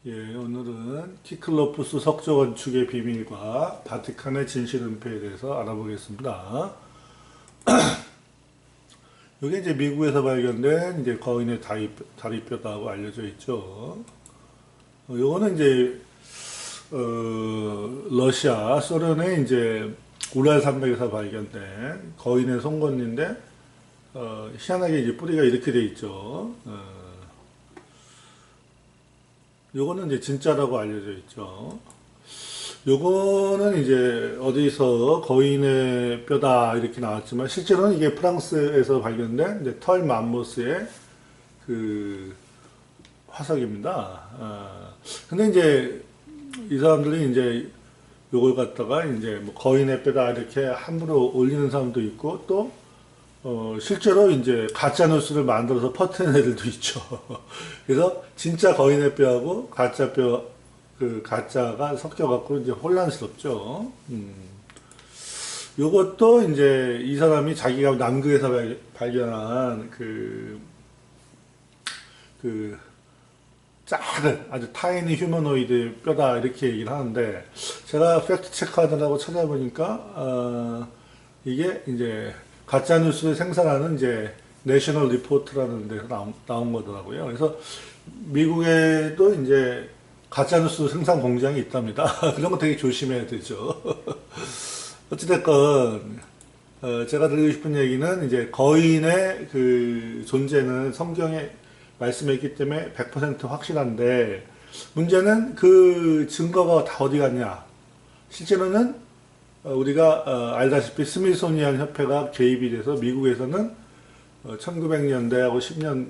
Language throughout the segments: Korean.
예, 오늘은 키클로푸스 석조 건축의 비밀과 바티칸의 진실 은폐에 대해서 알아보겠습니다. 이게 이제 미국에서 발견된 이제 거인의 다리뼈다고 알려져 있죠. 요거는 이제 러시아, 소련의 이제 우랄 산맥에서 발견된 거인의 송곳니인데 희한하게 이제 뿌리가 이렇게 돼 있죠. 요거는 이제 진짜라고 알려져 있죠. 요거는 이제 어디서 거인의 뼈다 이렇게 나왔지만 실제로는 이게 프랑스에서 발견된 이제 털 맘모스의 그 화석입니다. 근데 이제 이 사람들이 이제 요걸 갖다가 이제 뭐 거인의 뼈다 이렇게 함부로 올리는 사람도 있고 또 실제로 이제 가짜 뉴스를 만들어서 퍼뜨리는 애들도 있죠. 그래서 진짜 거인의 뼈하고 가짜 뼈, 그 가짜가 섞여갖고 이제 혼란스럽죠. 요것도 이제 이 사람이 자기가 남극에서 발견한 작은 아주 타이니 휴머노이드 뼈다 이렇게 얘기를 하는데 제가 팩트 체크하느라고 찾아보니까 이게 이제 가짜 뉴스를 생산하는 이제 내셔널 리포트라는 데서 나온 거더라고요. 그래서 미국에도 이제 가짜 뉴스 생산 공장이 있답니다. 그런 거 되게 조심해야 되죠. 어찌됐건 제가 드리고 싶은 얘기는 이제 거인의 그 존재는 성경에 말씀해 있기 때문에 100% 확실한데 문제는 그 증거가 다 어디 갔냐. 실제로는 우리가 알다시피 스미소니안 협회가 개입이 돼서 미국에서는 1900년대하고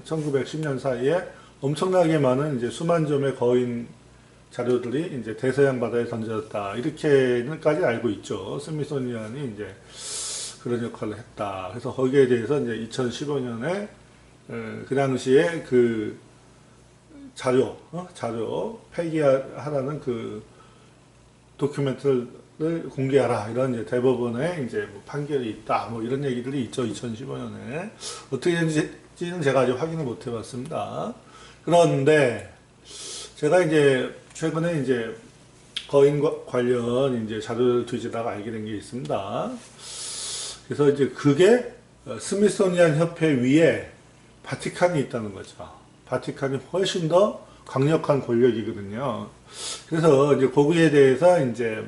1910년 사이에 엄청나게 많은 이제 수만 점의 거인 자료들이 이제 대서양 바다에 던져졌다. 이렇게까지 알고 있죠. 스미소니안이 이제 그런 역할을 했다. 그래서 거기에 대해서 이제 2015년에 그 당시에 그 자료 폐기하라는 그 도큐멘트를 공개하라 이런 이제 대법원의 이제 뭐 판결이 있다 뭐 이런 얘기들이 있죠. 2015년에 어떻게 된지는 제가 아직 확인을 못 해봤습니다. 그런데 제가 이제 최근에 이제 거인과 관련 이제 자료를 뒤지다가 알게 된 게 있습니다. 그래서 이제 그게 스미소니안 협회 위에 바티칸이 있다는 거죠. 바티칸이 훨씬 더 강력한 권력이거든요. 그래서 이제 거기에 대해서 이제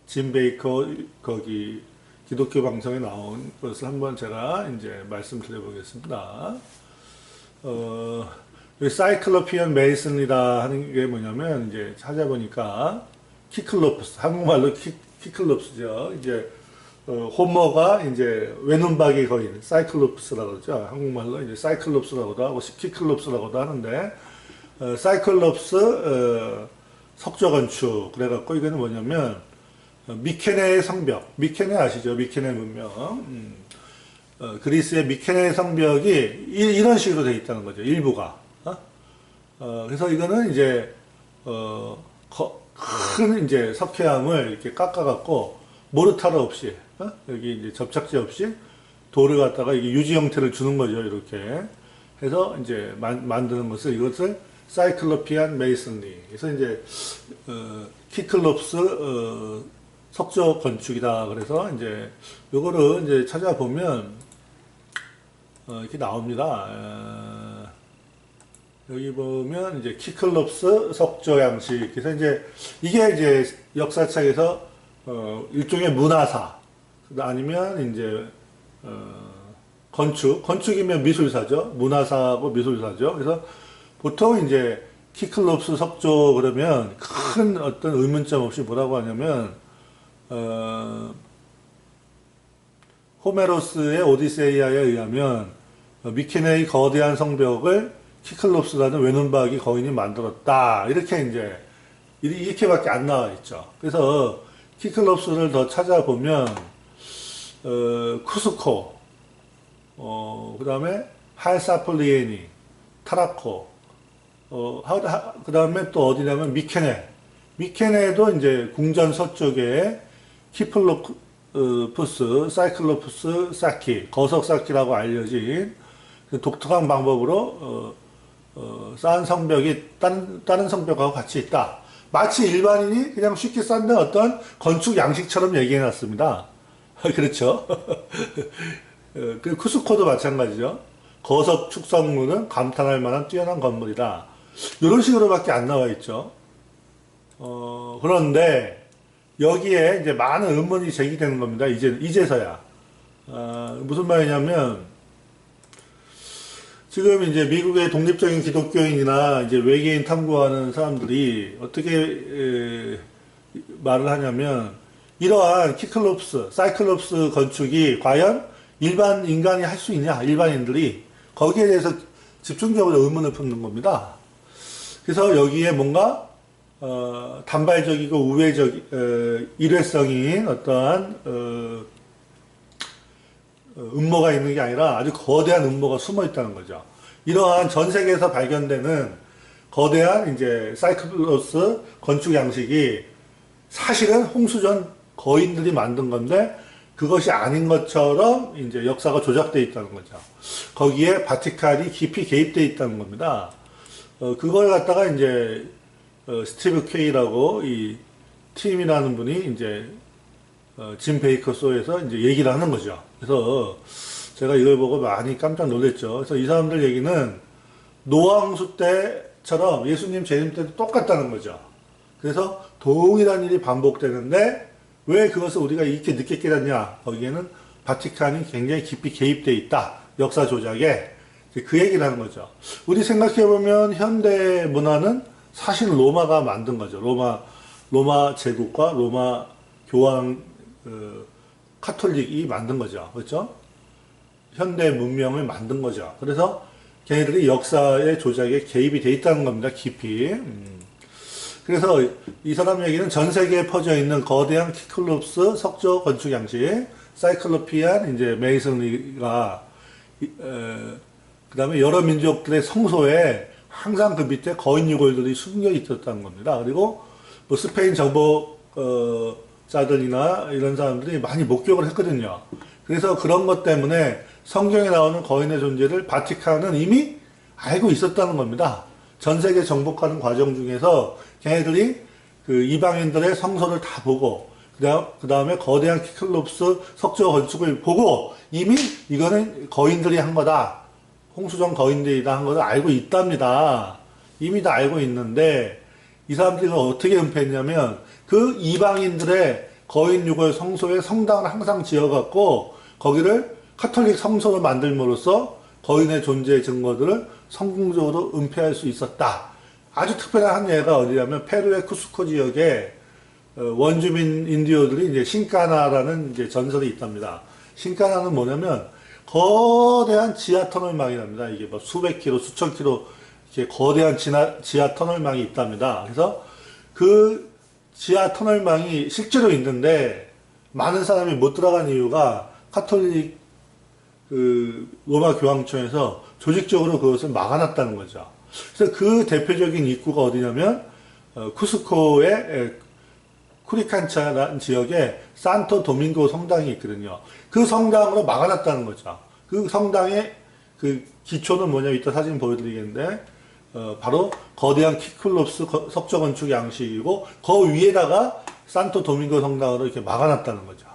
짐 베이커 거기 기독교 방송에 나온 것을 한번 제가 이제 말씀드려 보겠습니다. 사이클로피언 메이슨이라 하는 게 뭐냐면 이제 찾아보니까 키클로프스 한국말로 키클로프스죠. 이제 호머가 이제 외눈박이 거인 사이클롭스라고 그러죠. 한국말로 이제 사이클롭스라고도 하고 키클롭스라고도 하는데 사이클롭스 석조 건축 그래갖고 이거는 뭐냐면 미케네의 성벽 미케네 아시죠? 미케네 문명 그리스의 미케네 성벽이 이런 식으로 되어 있다는 거죠. 일부가 그래서 이거는 이제 큰 이제 석회암을 이렇게 깎아갖고 모르타르 없이 여기 이제 접착제 없이 돌을 갖다가 이게 유지 형태를 주는 거죠. 이렇게 해서 이제 만드는 것을 이것을 사이클로피안 메이슨리. 그래서 이제 키클롭스 석조 건축이다. 그래서 이제 요거를 이제 찾아보면 이렇게 나옵니다. 여기 보면 이제 키클롭스 석조 양식. 그래서 이제 이게 이제 역사책에서 일종의 문화사 아니면 이제 건축이면 미술사죠. 문화사하고 미술사죠. 그래서 보통 이제 키클롭스 석조 그러면 큰 어떤 의문점 없이 뭐라고 하냐면 호메로스의 오디세이아에 의하면 미케네의 거대한 성벽을 키클롭스라는 외눈박이 거인이 만들었다. 이렇게 이제 이렇게밖에 안 나와 있죠. 그래서 키클롭스를 더 찾아보면 쿠스코, 그 다음에 할사플리에니, 타라코, 그 다음에 또 어디냐면 미케네. 미케네도 이제 궁전 서쪽에 키플로푸스, 사이클로푸스 사키, 거석 사키라고 알려진 독특한 방법으로 쌓은 성벽이 다른 성벽하고 같이 있다. 마치 일반인이 그냥 쉽게 쌓는 어떤 건축 양식처럼 얘기해 놨습니다. 그렇죠. 그 쿠스코도 마찬가지죠. 거석 축성문은 감탄할 만한 뛰어난 건물이다. 이런 식으로밖에 안 나와 있죠. 그런데 여기에 이제 많은 의문이 제기되는 겁니다. 이제서야. 무슨 말이냐면, 지금 이제 미국의 독립적인 기독교인이나 이제 외계인 탐구하는 사람들이 어떻게 말을 하냐면, 이러한 키클롭스, 사이클롭스 건축이 과연 일반 인간이 할 수 있냐, 일반인들이 거기에 대해서 집중적으로 의문을 품는 겁니다. 그래서 여기에 뭔가 단발적이고 일회성인 어떠한 음모가 있는 게 아니라 아주 거대한 음모가 숨어 있다는 거죠. 이러한 전 세계에서 발견되는 거대한 이제 사이클로스 건축 양식이 사실은 홍수전 거인들이 만든 건데 그것이 아닌 것처럼 이제 역사가 조작되어 있다는 거죠. 거기에 바티칸이 깊이 개입되어 있다는 겁니다. 그걸 갖다가 이제 스티브 케이라고 이 팀이라는 분이 이제 짐 베이커 쇼에서 이제 얘기를 하는 거죠. 그래서 제가 이걸 보고 많이 깜짝 놀랐죠. 그래서 이 사람들 얘기는 노아홍수 때처럼 예수님 재림 때도 똑같다는 거죠. 그래서 동일한 일이 반복되는데 왜 그것을 우리가 이렇게 늦게 깨닫냐? 거기에는 바티칸이 굉장히 깊이 개입되어 있다. 역사 조작에. 그 얘기를 하는 거죠. 우리 생각해보면 현대 문화는 사실 로마가 만든 거죠. 로마 제국과 로마 교황, 카톨릭이 만든 거죠. 그렇죠? 현대 문명을 만든 거죠. 그래서 걔네들이 역사의 조작에 개입이 돼 있다는 겁니다. 깊이. 그래서 이 사람 얘기는 전 세계에 퍼져 있는 거대한 키클롭스 석조 건축 양식, 사이클로피안 이제 메이슨리가 그 다음에 여러 민족들의 성소에 항상 그 밑에 거인 유골들이 숨겨 있었다는 겁니다. 그리고 뭐 스페인 정복자들이나 이런 사람들이 많이 목격을 했거든요. 그래서 그런 것 때문에 성경에 나오는 거인의 존재를 바티칸은 이미 알고 있었다는 겁니다. 전 세계 정복하는 과정 중에서 걔네들이 그 이방인들의 성소를 다 보고 그 다음에 거대한 키클롭스 석조 건축을 보고 이미 이거는 거인들이 한 거다. 홍수전 거인들이다 한 것을 알고 있답니다. 이미 다 알고 있는데 이 사람들이 어떻게 은폐했냐면 그 이방인들의 거인 유골 성소에 성당을 항상 지어갖고 거기를 카톨릭 성소로 만들므로써 거인의 존재 증거들을 성공적으로 은폐할 수 있었다. 아주 특별한 한 예가 어디냐면 페루의 쿠스코 지역에 원주민 인디오들이 이제 신카나라는 이제 전설이 있답니다. 신카나는 뭐냐면 거대한 지하 터널망이랍니다. 이게 뭐 수백 킬로, 수천 킬로 이렇게 거대한 지하 터널망이 있답니다. 그래서 그 지하 터널망이 실제로 있는데 많은 사람이 못 들어간 이유가 카톨릭 그 로마 교황청에서 조직적으로 그것을 막아놨다는 거죠. 그래서 그 대표적인 입구가 어디냐면 쿠스코의 쿠리칸차라는 지역에 산토 도밍고 성당이 있거든요. 그 성당으로 막아놨다는 거죠. 그 성당의 그 기초는 뭐냐, 이따 사진 보여드리겠는데 바로 거대한 키클롭스 석조 건축 양식이고 그 위에다가 산토 도밍고 성당으로 이렇게 막아놨다는 거죠.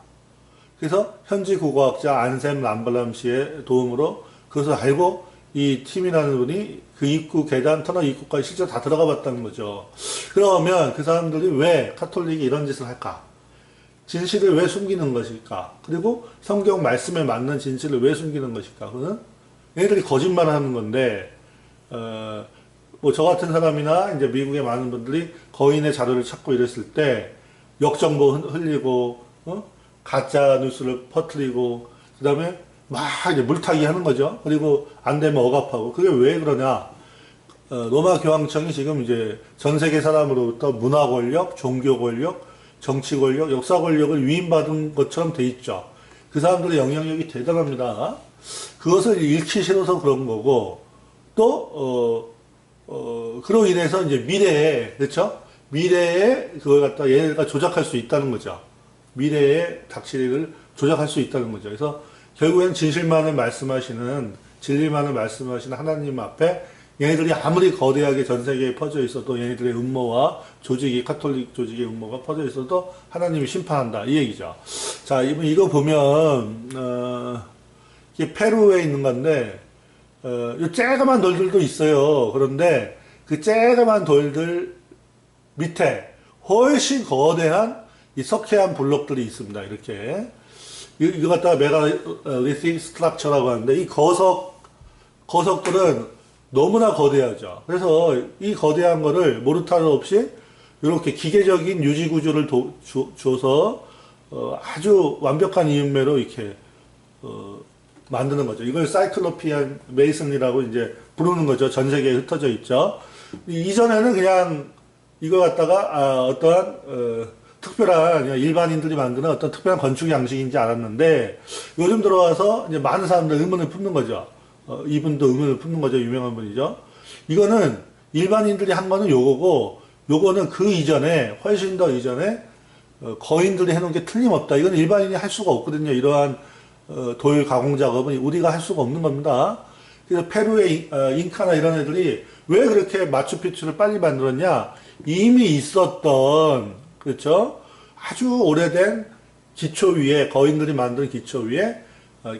그래서 현지 국어학자 안셈 람발람 씨의 도움으로 그것을 알고 이 팀이라는 분이 그 입구, 계단, 터널 입구까지 실제로 다 들어가 봤다는 거죠. 그러면 그 사람들이 왜 카톨릭이 이런 짓을 할까? 진실을 왜 숨기는 것일까? 그리고 성경 말씀에 맞는 진실을 왜 숨기는 것일까? 그거는 얘네들이 거짓말을 하는 건데, 뭐 저 같은 사람이나 이제 미국의 많은 분들이 거인의 자료를 찾고 이랬을 때 역정보 흘리고, 가짜 뉴스를 퍼뜨리고, 그 다음에 막 이제 물타기 하는 거죠. 그리고 안 되면 억압하고. 그게 왜 그러냐? 로마 교황청이 지금 이제 전 세계 사람으로부터 문화 권력, 종교 권력, 정치 권력, 역사 권력을 위임받은 것처럼 돼 있죠. 그 사람들의 영향력이 대단합니다. 그것을 잃기 싫어서 그런 거고, 또, 그로 인해서 이제 미래에, 그렇죠? 미래에 그걸 갖다 얘가 조작할 수 있다는 거죠. 미래의 닥치리를 조작할 수 있다는 거죠. 그래서 결국엔 진실만을 말씀하시는, 진리만을 말씀하시는 하나님 앞에 얘네들이 아무리 거대하게 전 세계에 퍼져 있어도 얘네들의 음모와 조직이 카톨릭 조직의 음모가 퍼져 있어도 하나님이 심판한다 이 얘기죠. 자, 이거 보면 이게 페루에 있는 건데 이 쬐그만 돌들도 있어요. 그런데 그 쬐그만 돌들 밑에 훨씬 거대한 이 석회암 블록들이 있습니다. 이렇게 이거 갖다가 메갈리틱 스트럭처라고 하는데 이 거석들은 너무나 거대하죠. 그래서 이 거대한 거를 모르타르 없이 이렇게 기계적인 유지 구조를 줘서 아주 완벽한 이음매로 이렇게 만드는 거죠. 이걸 사이클로피안 메이슨이라고 이제 부르는 거죠. 전 세계에 흩어져 있죠. 이전에는 그냥 이거 갖다가 어떠한 특별한 그냥 일반인들이 만드는 어떤 특별한 건축 양식인지 알았는데 요즘 들어와서 이제 많은 사람들 의문을 품는 거죠. 이분도 의문을 품는 거죠. 유명한 분이죠. 이거는 일반인들이 한 거는 요거고 요거는 그 이전에 훨씬 더 이전에 거인들이 해놓은 게 틀림없다. 이건 일반인이 할 수가 없거든요. 이러한 돌 가공 작업은 우리가 할 수가 없는 겁니다. 그래서 페루의 잉카나 이런 애들이 왜 그렇게 마추픽추를 빨리 만들었냐? 이미 있었던 그렇죠? 아주 오래된 기초 위에 거인들이 만든 기초 위에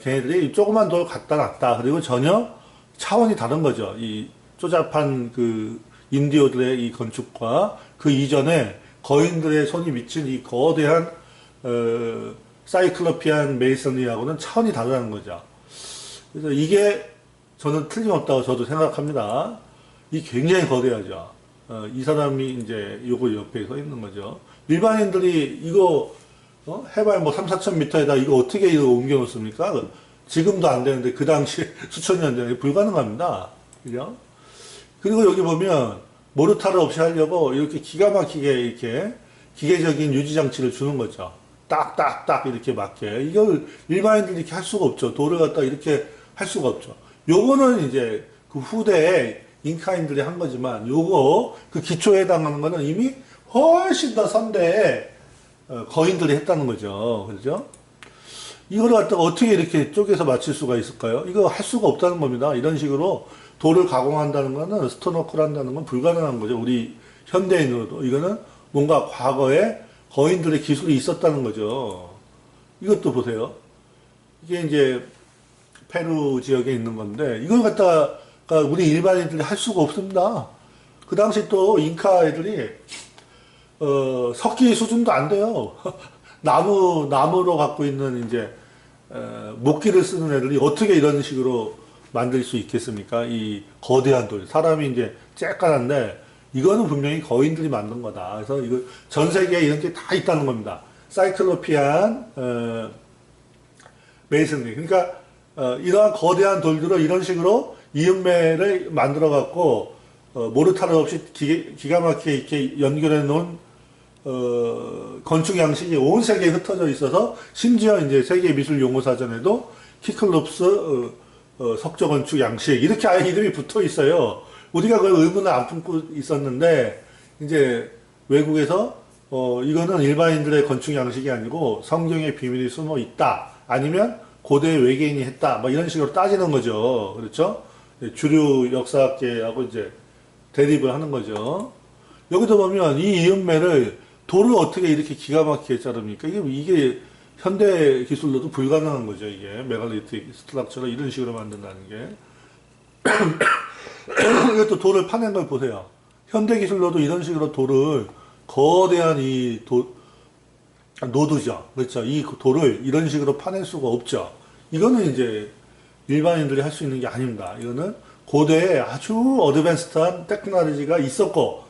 걔네들이 조그만 돌 갖다 놨다. 그리고 전혀 차원이 다른 거죠. 이 쪼잡한 그 인디오들의 이 건축과 그 이전에 거인들의 손이 미친 이 거대한 사이클로피안 메이슨이하고는 차원이 다르다는 거죠. 그래서 이게 저는 틀림없다고 저도 생각합니다. 이 굉장히 거대하죠. 이 사람이 이제 요거 옆에 서 있는 거죠. 일반인들이 이거 해봐야 뭐 3, 4천 미터에다 이거 어떻게 이거 옮겨 놓습니까? 지금도 안 되는데 그 당시 수천 년 전에 불가능합니다. 그죠? 그리고 여기 보면 모르타르 없이 하려고 이렇게 기가 막히게 이렇게 기계적인 유지 장치를 주는 거죠. 딱딱딱 이렇게 맞게. 이걸 일반인들이 이렇게 할 수가 없죠. 돌을 갖다 이렇게 할 수가 없죠. 요거는 이제 그 후대에 잉카인들이 한 거지만 요거 그 기초에 해당하는 거는 이미 훨씬 더 선대에 거인들이 했다는 거죠. 그렇죠? 이걸 갖다가 어떻게 이렇게 쪼개서 맞출 수가 있을까요? 이거 할 수가 없다는 겁니다. 이런 식으로 돌을 가공한다는 거는 스톤워크를 한다는 건 불가능한 거죠. 우리 현대인으로도. 이거는 뭔가 과거에 거인들의 기술이 있었다는 거죠. 이것도 보세요. 이게 이제 페루 지역에 있는 건데 이걸 갖다가 우리 일반인들이 할 수가 없습니다. 그 당시 또 잉카 애들이 석기 수준도 안 돼요. 나무로 갖고 있는 이제 목기를 쓰는 애들이 어떻게 이런 식으로 만들 수 있겠습니까? 이 거대한 돌. 사람이 이제 쬐깐한데 이거는 분명히 거인들이 만든 거다. 그래서 이거 전 세계에 이런 게 다 있다는 겁니다. 사이클로피안 메이슨리. 그러니까 이러한 거대한 돌들을 이런 식으로 이음매를 만들어 갖고 모르타르 없이 기가 막히게 이렇게 연결해 놓은 건축 양식이 온 세계에 흩어져 있어서 심지어 이제 세계 미술 용어 사전에도 키클롭스 석조 건축 양식 이렇게 아예 이름이 붙어 있어요. 우리가 그걸 의문을 안 품고 있었는데 이제 외국에서 이거는 일반인들의 건축 양식이 아니고 성경의 비밀이 숨어 있다. 아니면 고대 외계인이 했다. 뭐 이런 식으로 따지는 거죠. 그렇죠? 주류 역사학계하고 이제 대립을 하는 거죠. 여기도 보면 이 이음매를 돌을 어떻게 이렇게 기가 막히게 자릅니까? 이게 현대 기술로도 불가능한 거죠. 이게 메갈리틱 스트럭처를 이런 식으로 만든다는 게. 이것도 돌을 파낸 걸 보세요. 현대 기술로도 이런 식으로 돌을 거대한 노드죠. 그렇죠. 이 돌을 이런 식으로 파낼 수가 없죠. 이거는 이제 일반인들이 할 수 있는 게 아닙니다. 이거는 고대에 아주 어드밴스드한 테크놀로지가 있었고,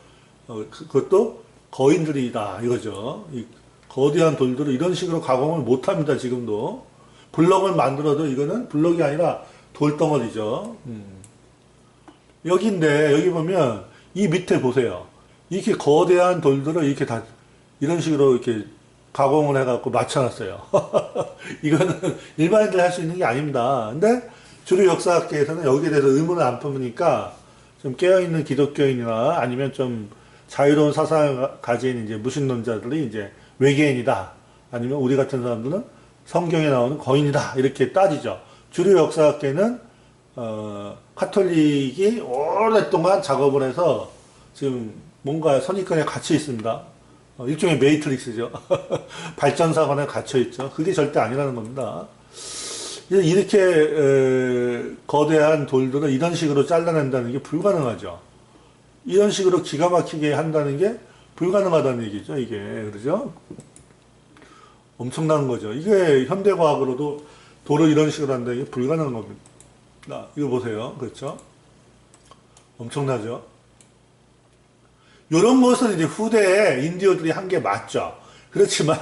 그것도 거인들이다. 이거죠. 이 거대한 돌들을 이런 식으로 가공을 못 합니다. 지금도. 블럭을 만들어도 이거는 블럭이 아니라 돌덩어리죠. 여기인데, 여기 보면 이 밑에 보세요. 이렇게 거대한 돌들을 이렇게 다 이런 식으로 이렇게 가공을 해갖고 맞춰놨어요. 이거는 일반인들이 할 수 있는 게 아닙니다. 근데 주류 역사학계에서는 여기에 대해서 의문을 안 품으니까 좀 깨어있는 기독교인이나 아니면 좀 자유로운 사상을 가진 이제 무신론자들이 이제 외계인이다. 아니면 우리 같은 사람들은 성경에 나오는 거인이다. 이렇게 따지죠. 주류 역사학계는 카톨릭이 오랫동안 작업을 해서 지금 뭔가 선입견에 갇혀 있습니다. 일종의 메이트릭스죠. 발전사관에 갇혀 있죠. 그게 절대 아니라는 겁니다. 이렇게 거대한 돌들을 이런 식으로 잘라낸다는 게 불가능하죠. 이런 식으로 기가 막히게 한다는 게 불가능하다는 얘기죠. 이게 그러죠? 엄청난 거죠. 이게 현대과학으로도 돌을 이런 식으로 한다는 게 불가능한 겁니다. 이거 보세요. 그렇죠? 엄청나죠? 이런 것은 이제 후대에 인디어들이 한 게 맞죠. 그렇지만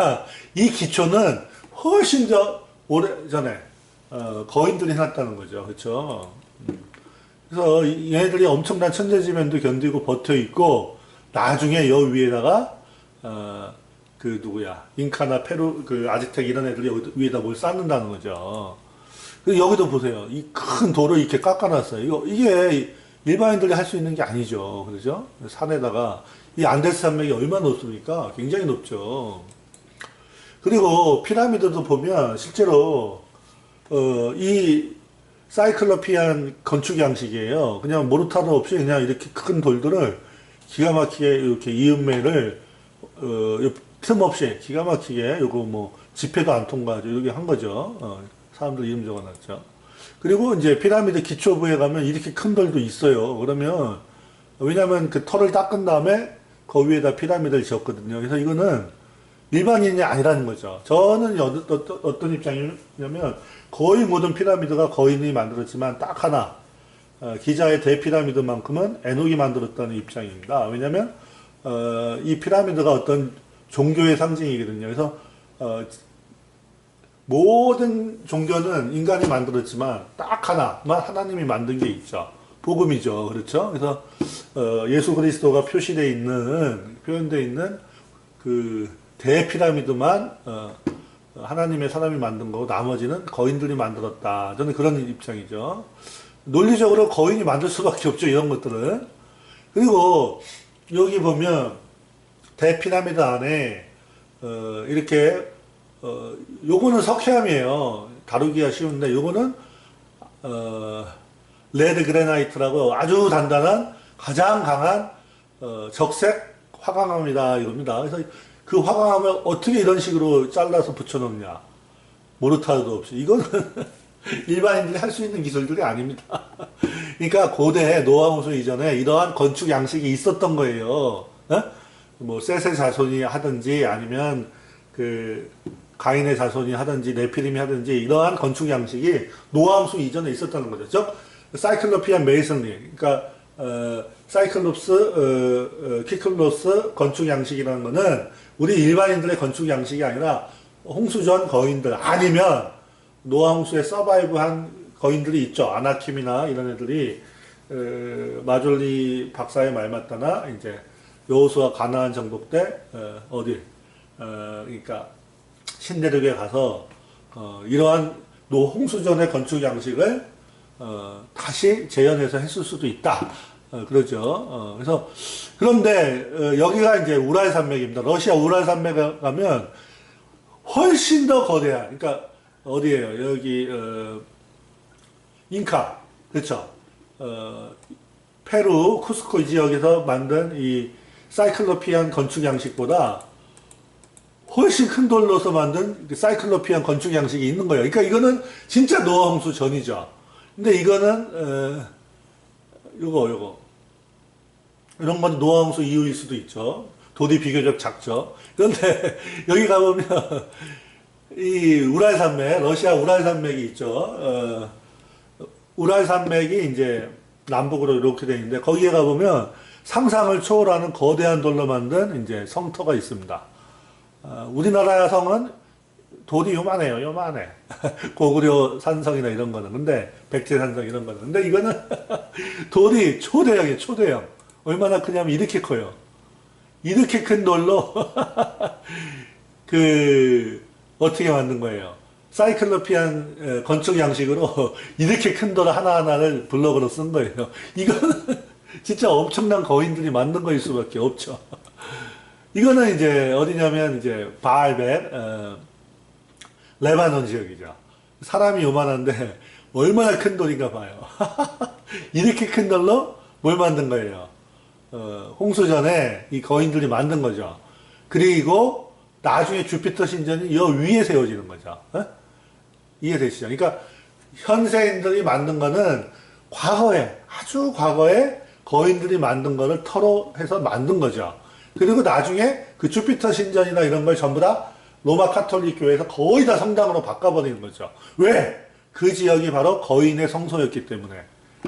이 기초는 훨씬 더 오래 전에 거인들이 해놨다는 거죠. 그렇죠? 그래서 얘네들이 엄청난 천재지변도 견디고 버텨 있고 나중에 여 위에다가 그 누구야 잉카나 페루 그 아즈텍 이런 애들이 여기 위에다 뭘 쌓는다는 거죠. 그리고 여기도 보세요. 이 큰 돌을 이렇게 깎아놨어요. 이게 일반인들이 할 수 있는 게 아니죠. 그렇죠? 산에다가 이 안데스 산맥이 얼마나 높습니까? 굉장히 높죠. 그리고 피라미드도 보면 실제로 이 사이클로피안 건축 양식이에요. 그냥 모르타르 없이 그냥 이렇게 큰 돌들을 기가 막히게 이렇게 이음매를 틈 없이 기가 막히게 요거 뭐 집회도 안 통과하죠. 이렇게 한 거죠. 사람들 이름 적어놨죠. 그리고 이제 피라미드 기초부에 가면 이렇게 큰 돌도 있어요. 그러면 왜냐면 그 털을 닦은 다음에 그 위에다 피라미드를 지었거든요. 그래서 이거는 일반인이 아니라는 거죠. 저는 어떤 입장이냐면 거의 모든 피라미드가 거인이 만들었지만 딱 하나 기자의 대피라미드만큼은 에녹이 만들었다는 입장입니다. 왜냐면 이 피라미드가 어떤 종교의 상징이거든요. 그래서 모든 종교는 인간이 만들었지만 딱 하나만 하나님이 만든 게 있죠. 복음이죠. 그렇죠? 그래서 예수 그리스도가 표시되어 있는 표현되어 있는 그 대피라미드만 하나님의 사람이 만든 거고 나머지는 거인들이 만들었다. 저는 그런 입장이죠. 논리적으로 거인이 만들 수밖에 없죠. 이런 것들은. 그리고 여기 보면 대피라미드 안에 이렇게 요거는 석회암이에요. 다루기가 쉬운데 요거는 레드 그레나이트라고 아주 단단한 가장 강한 적색 화강암이다 이겁니다. 그래서 그 화강암을 어떻게 이런 식으로 잘라서 붙여놓냐. 모르타르도 없이. 이거는 일반인들이 할 수 있는 기술들이 아닙니다. 그러니까 고대 노아우스 이전에 이러한 건축 양식이 있었던 거예요. 뭐 셋의 자손이 하든지 아니면 그 가인의 자손이 하든지 네피림이 하든지 이러한 건축 양식이 노아우스 이전에 있었다는 거죠. 즉 사이클로피안 메이슨리, 그러니까 사이클롭스, 키클로스 건축 양식이라는 거는 우리 일반인들의 건축 양식이 아니라 홍수전 거인들 아니면 노아 홍수에 서바이브한 거인들이 있죠. 아나킴이나 이런 애들이 마졸리 박사의 말 맞다나 이제 여호수아 가나안 정복 때 어디 그러니까 신대륙에 가서 이러한 홍수전의 건축 양식을 다시 재현해서 했을 수도 있다. 그러죠. 그래서 그런데 여기가 이제 우랄 산맥입니다. 러시아 우랄 산맥에 가면 훨씬 더 거대한, 그러니까 어디예요? 여기 잉카, 그렇죠? 페루 쿠스코 지역에서 만든 이 사이클로피안 건축 양식보다 훨씬 큰 돌로서 만든 사이클로피안 건축 양식이 있는 거예요. 그러니까 이거는 진짜 노아 홍수 전이죠. 근데 이거는 요거 이런 건 노아 홍수 이후일 수도 있죠. 돌이 비교적 작죠. 그런데 여기 가보면 이 우랄 산맥, 러시아 우랄 산맥이 있죠. 우랄 산맥이 이제 남북으로 이렇게 되어 있는데 거기에 가보면 상상을 초월하는 거대한 돌로 만든 이제 성터가 있습니다. 우리나라 성은 돌이 요만해요, 요만해. 고구려 산성이나 이런 거는. 근데 백제산성 이런 거는. 근데 이거는 돌이 초대형이에요, 초대형. 얼마나 크냐면 이렇게 커요. 이렇게 큰 돌로 어떻게 만든 거예요? 사이클로피안 건축 양식으로 이렇게 큰 돌 하나하나를 블럭으로 쓴 거예요. 이거는 진짜 엄청난 거인들이 만든 거일 수밖에 없죠. 이거는 이제 어디냐면 이제 바알벳 레바논 지역이죠. 사람이 요만한데 얼마나 큰 돌인가 봐요. 이렇게 큰 돌로 뭘 만든 거예요? 홍수전에 이 거인들이 만든 거죠. 그리고 나중에 주피터 신전이 여 위에 세워지는 거죠. 이해되시죠? 그러니까 현세인들이 만든 거는 과거에, 아주 과거에 거인들이 만든 거를 터로 해서 만든 거죠. 그리고 나중에 그 주피터 신전이나 이런 걸 전부 다 로마 카톨릭 교회에서 거의 다 성당으로 바꿔버리는 거죠. 왜? 그 지역이 바로 거인의 성소였기 때문에.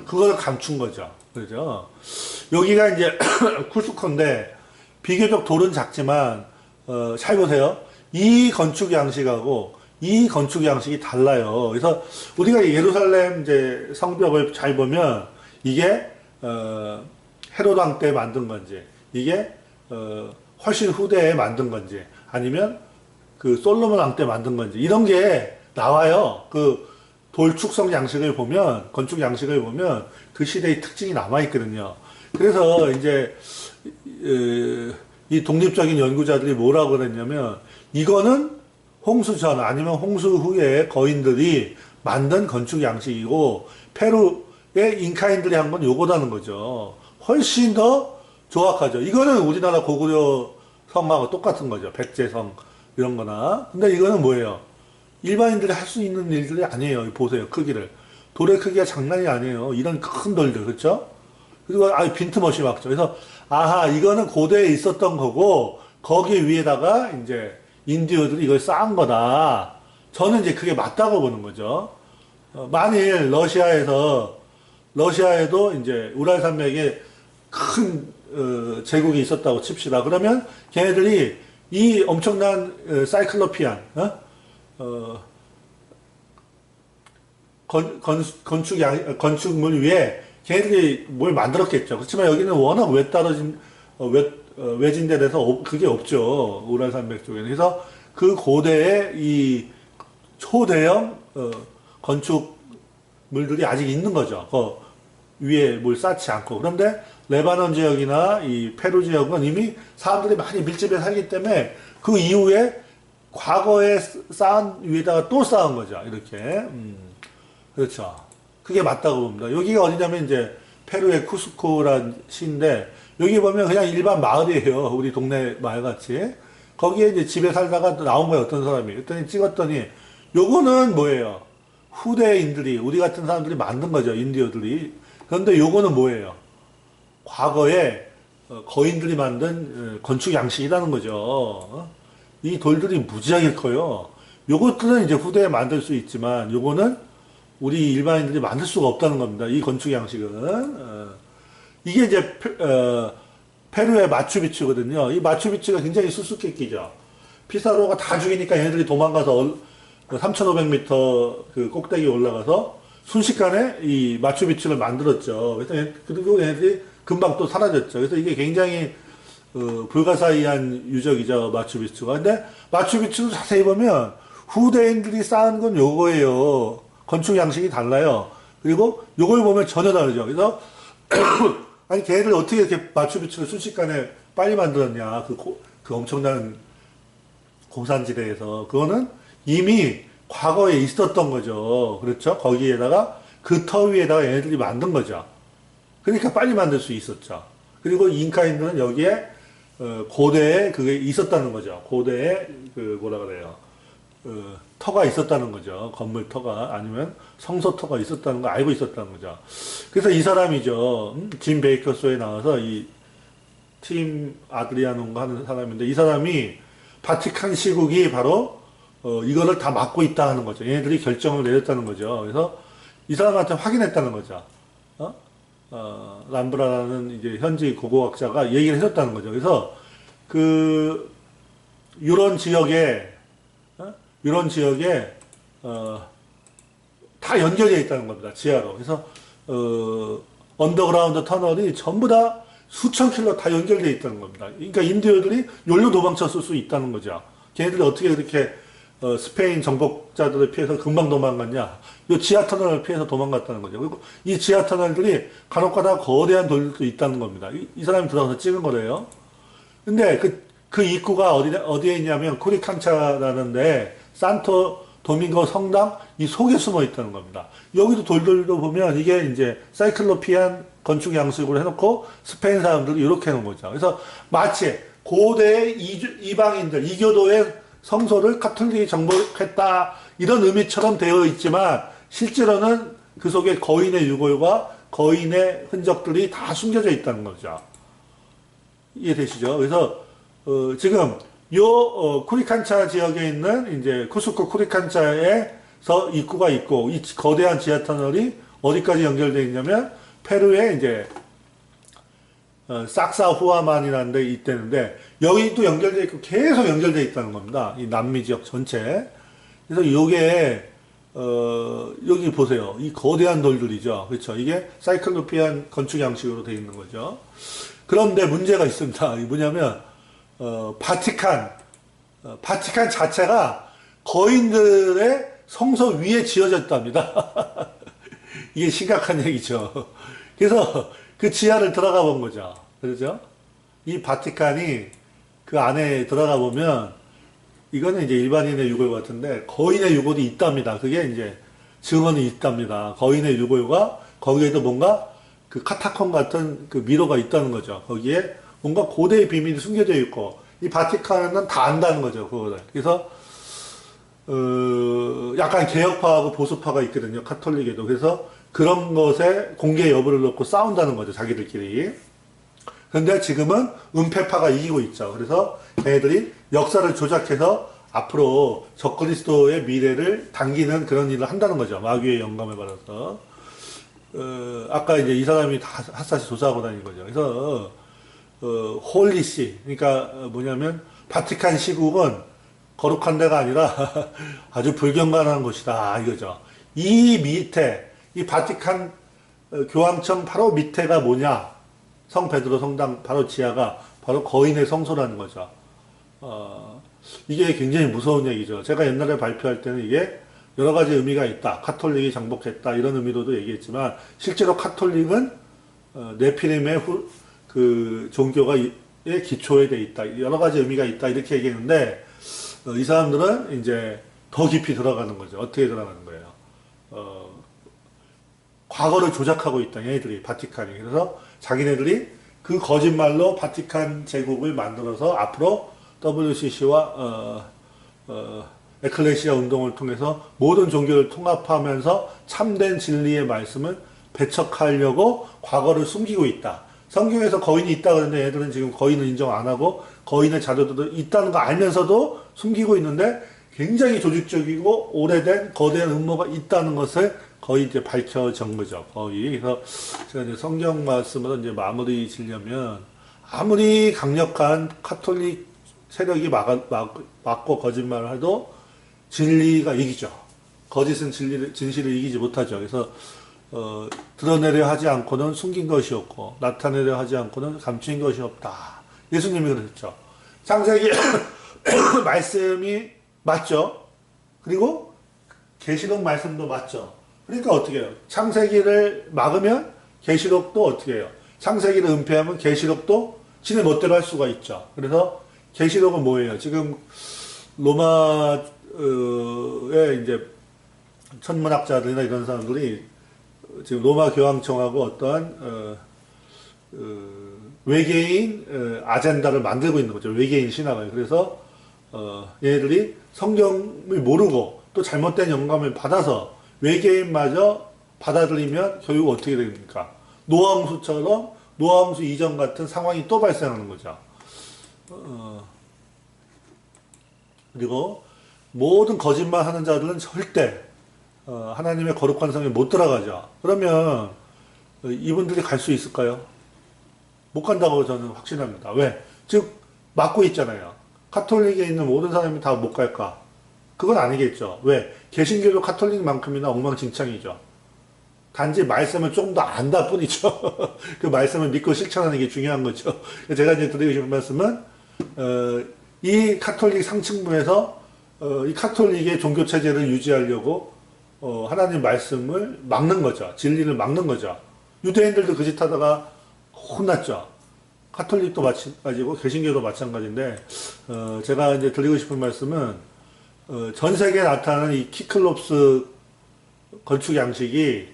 그걸 감춘 거죠. 그죠? 여기가 이제 쿠스코인데, 비교적 돌은 작지만, 잘 보세요. 이 건축 양식하고 이 건축 양식이 달라요. 그래서 우리가 예루살렘 이제 성벽을 잘 보면, 이게, 헤롯 왕 때 만든 건지, 이게, 훨씬 후대에 만든 건지, 아니면 그 솔로몬 왕 때 만든 건지, 이런 게 나와요. 그 돌축성 양식을 보면, 건축 양식을 보면 그 시대의 특징이 남아있거든요. 그래서 이제, 이 독립적인 연구자들이 뭐라고 그랬냐면, 이거는 홍수 전 아니면 홍수 후에 거인들이 만든 건축 양식이고, 페루의 잉카인들이 한 건 요거다는 거죠. 훨씬 더 조악하죠. 이거는 우리나라 고구려 성하고 똑같은 거죠. 백제성 이런 거나. 근데 이거는 뭐예요? 일반인들이 할 수 있는 일들이 아니에요. 보세요. 크기를. 돌의 크기가 장난이 아니에요. 이런 큰 돌들. 그렇죠? 그리고 빈틈없이 막죠. 그래서 아하, 이거는 고대에 있었던 거고 거기 위에다가 이제 인디어들이 이걸 쌓은 거다. 저는 이제 그게 맞다고 보는 거죠. 만일 러시아에도 이제 우랄 산맥에 큰 제국이 있었다고 칩시다. 그러면 걔네들이 이 엄청난 사이클로피안 건축물 위에 걔네들이 뭘 만들었겠죠. 그렇지만 여기는 워낙 외진데 돼서 그게 없죠. 우랄산맥 쪽에는. 그래서 그 고대의 이 초대형 건축물들이 아직 있는 거죠. 그 위에 뭘 쌓지 않고. 그런데 레바논 지역이나 이 페루 지역은 이미 사람들이 많이 밀집해 살기 때문에 그 이후에 과거에 쌓은 위에다가 또 쌓은 거죠. 이렇게. 그렇죠. 그게 맞다고 봅니다. 여기가 어디냐면 이제 페루의 쿠스코란 시인데 여기 보면 그냥 일반 마을이에요. 우리 동네 마을 같이. 거기에 이제 집에 살다가 나온 거예요. 어떤 사람이. 그랬더니 찍었더니 요거는 뭐예요? 후대인들이 우리 같은 사람들이 만든 거죠. 인디어들이. 그런데 요거는 뭐예요? 과거에 거인들이 만든 건축 양식이라는 거죠. 이 돌들이 무지하게 커요. 요것들은 이제 후대에 만들 수 있지만 요거는 우리 일반인들이 만들 수가 없다는 겁니다. 이 건축 양식은. 이게 이제 페루의 마추픽추거든요. 이 마추픽추가 굉장히 수수께끼죠. 피사로가 다 죽이니까 얘네들이 도망가서 3,500m 그 꼭대기에 올라가서 순식간에 이 마추픽추를 만들었죠. 그리고 얘네들이 금방 또 사라졌죠. 그래서 이게 굉장히 불가사의한 유적이죠. 마추픽추가. 근데 마추픽추를 자세히 보면 후대인들이 쌓은 건 요거예요. 건축 양식이 달라요. 그리고 요걸 보면 전혀 다르죠. 그래서 아니 걔네들 어떻게 이렇게 마추픽추를 순식간에 빨리 만들었냐. 그 엄청난 고산지대에서. 그거는 이미 과거에 있었던 거죠. 그렇죠? 거기에다가 그 터 위에다가 얘네들이 만든 거죠. 그러니까 빨리 만들 수 있었죠. 그리고 잉카인들은 여기에 고대에 그게 있었다는 거죠. 고대에 그 뭐라 그래요. 터가 있었다는 거죠. 건물 터가 아니면 성소 터가 있었다는 거 알고 있었다는 거죠. 그래서 이 사람이죠. 짐 베이커소에 나와서 이 팀 아드리아노인가 하는 사람인데 이 사람이 바티칸 시국이 바로 이거를 다 막고 있다 하는 거죠. 얘네들이 결정을 내렸다는 거죠. 그래서 이 사람한테 확인했다는 거죠. 람브라라는 이제 현지 고고학자가 얘기를 해줬다는 거죠. 그래서 이런 지역에 다 연결되어 있다는 겁니다. 지하로. 그래서 언더그라운드 터널이 전부 다 수천 킬로 다 연결되어 있다는 겁니다. 그러니까 인디어들이 여기로 도망쳤을 수 있다는 거죠. 걔네들이 어떻게 그렇게 스페인 정복자들을 피해서 금방 도망갔냐? 이 지하 터널을 피해서 도망갔다는 거죠. 그리고 이 지하 터널들이 간혹가다 거대한 돌들도 있다는 겁니다. 이 사람이 들어가서 찍은 거래요. 근데 그 입구가 어디에 있냐면 쿠리칸차라는데 산토 도밍고 성당 이 속에 숨어 있다는 겁니다. 여기도 돌돌도 보면 이게 이제 사이클로피안 건축 양식으로 해놓고 스페인 사람들이 이렇게 해놓은 거죠. 그래서 마치 고대의 이방인들, 이교도의 성소를 카톨릭이 정복했다 이런 의미처럼 되어 있지만 실제로는 그 속에 거인의 유골과 거인의 흔적들이 다 숨겨져 있다는 거죠. 이해되시죠? 그래서 지금 쿠리칸차 지역에 있는 이제 쿠스코 쿠리칸차에서 입구가 있고 이 거대한 지하 터널이 어디까지 연결되어 있냐면 페루의 이제 삭사후아만이라는 데 있다는데 여기도 연결되어 있고 계속 연결되어 있다는 겁니다. 이 남미 지역 전체. 그래서 요게 여기 보세요. 이 거대한 돌들이죠. 그렇죠. 이게 사이클로피안 건축 양식으로 되어 있는 거죠. 그런데 문제가 있습니다. 이게 뭐냐면 바티칸 자체가 거인들의 성소 위에 지어졌답니다. 이게 심각한 얘기죠. 그래서 그 지하를 들어가 본 거죠. 그렇죠? 이 바티칸이 그 안에 들어가 보면 이거는 이제 일반인의 유골 같은데 거인의 유골이 있답니다. 그게 이제 증언이 있답니다. 거인의 유골과 거기에도 뭔가 그 카타콤 같은 그 미로가 있다는 거죠. 거기에 뭔가 고대의 비밀이 숨겨져 있고 이 바티칸은 다 안다는 거죠. 그거를. 그래서 약간 개혁파하고 보수파가 있거든요. 카톨릭에도. 그래서 그런 것에 공개 여부를 놓고 싸운다는 거죠. 자기들끼리. 그런데 지금은 은폐파가 이기고 있죠. 그래서 걔네들이 역사를 조작해서 앞으로 적그리스도의 미래를 당기는 그런 일을 한다는 거죠. 마귀의 영감을 받아서. 아까 이제 이 사람이 다 핫사시 조사하고 다닌 거죠. 그래서 홀리시, 그러니까 뭐냐면 바티칸 시국은 거룩한 데가 아니라 아주 불경건한 곳이다 이거죠. 이 밑에 이 바티칸 교황청 바로 밑에가 뭐냐? 성 베드로 성당 바로 지하가 바로 거인의 성소라는 거죠. 이게 굉장히 무서운 얘기죠. 제가 옛날에 발표할 때는 이게 여러 가지 의미가 있다. 카톨릭이 정복했다. 이런 의미로도 얘기했지만 실제로 카톨릭은 네피림의 그 종교의 기초에 돼 있다. 여러 가지 의미가 있다. 이렇게 얘기했는데 이 사람들은 이제 더 깊이 들어가는 거죠. 어떻게 들어가는 거예요? 과거를 조작하고 있다. 얘네들이 바티칸이. 그래서 자기네들이 그 거짓말로 바티칸 제국을 만들어서 앞으로 WCC와 에클레시아 운동을 통해서 모든 종교를 통합하면서 참된 진리의 말씀을 배척하려고 과거를 숨기고 있다. 성경에서 거인이 있다 그러는데 얘들은 지금 거인을 인정 안 하고 거인의 자료들도 있다는 거 알면서도 숨기고 있는데 굉장히 조직적이고 오래된 거대한 음모가 있다는 것을 거의 이제 밝혀진 거죠. 거의. 그래서 제가 이제 성경 말씀으로 이제 마무리 지려면 아무리 강력한 카톨릭 세력이 막고 거짓말을 해도 진리가 이기죠. 거짓은 진실을 이기지 못하죠. 그래서 드러내려 하지 않고는 숨긴 것이 없고 나타내려 하지 않고는 감추인 것이 없다. 예수님이 그러셨죠. 창세기 말씀이 맞죠. 그리고 계시록 말씀도 맞죠. 그러니까 어떻게 해요? 창세기를 막으면 계시록도 어떻게 해요? 창세기를 은폐하면 계시록도 지네 멋대로 할 수가 있죠. 그래서 계시록은 뭐예요? 지금 로마의 이제 천문학자들이나 이런 사람들이 지금 로마 교황청하고 어떠한 외계인 아젠다를 만들고 있는 거죠. 외계인 신학을. 그래서 얘네들이 성경을 모르고 또 잘못된 영감을 받아서 외계인마저 받아들이면 결국 어떻게 됩니까? 노아홍수처럼 노아홍수 이전 같은 상황이 또 발생하는 거죠. 그리고 모든 거짓말하는 자들은 절대 하나님의 거룩한 성에 못 들어가죠. 그러면 이분들이 갈 수 있을까요? 못 간다고 저는 확신합니다. 왜? 즉 막고 있잖아요. 카톨릭에 있는 모든 사람이 다 못 갈까? 그건 아니겠죠. 왜? 개신교도 카톨릭만큼이나 엉망진창이죠. 단지 말씀을 조금 더 안다 뿐이죠. 그 말씀을 믿고 실천하는 게 중요한 거죠. 제가 이제 드리고 싶은 말씀은 이 카톨릭 상층부에서 이 카톨릭의 종교 체제를 유지하려고 하나님 말씀을 막는 거죠. 진리를 막는 거죠. 유대인들도 그 짓 하다가 혼났죠. 카톨릭도 마찬가지고 개신교도 마찬가지인데 제가 이제 드리고 싶은 말씀은 전 세계에 나타나는 이 키클롭스 건축 양식이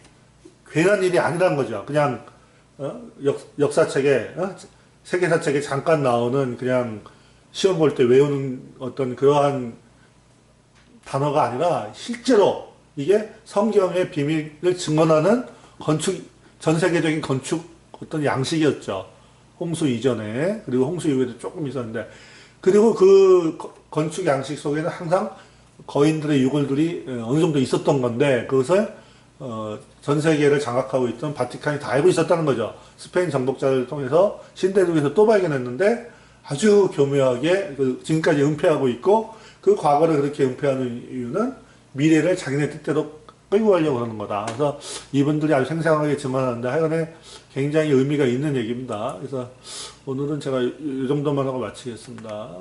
괜한 일이 아니란 거죠. 그냥 역사책에 세계사책에 잠깐 나오는 그냥 시험 볼 때 외우는 어떤 그러한 단어가 아니라 실제로 이게 성경의 비밀을 증언하는 전 세계적인 건축 어떤 양식이었죠. 홍수 이전에, 그리고 홍수 이후에도 조금 있었는데, 그리고 그 건축 양식 속에는 항상 거인들의 유골들이 어느 정도 있었던 건데, 그것을 전 세계를 장악하고 있던 바티칸이 다 알고 있었다는 거죠. 스페인 정복자를 통해서 신대륙에서 또 발견했는데 아주 교묘하게 지금까지 은폐하고 있고, 그 과거를 그렇게 은폐하는 이유는 미래를 자기네 뜻대로 끌고 가려고 하는 거다. 그래서 이분들이 아주 생생하게 증언하는데 하여간에 굉장히 의미가 있는 얘기입니다. 그래서 오늘은 제가 이 정도만 하고 마치겠습니다.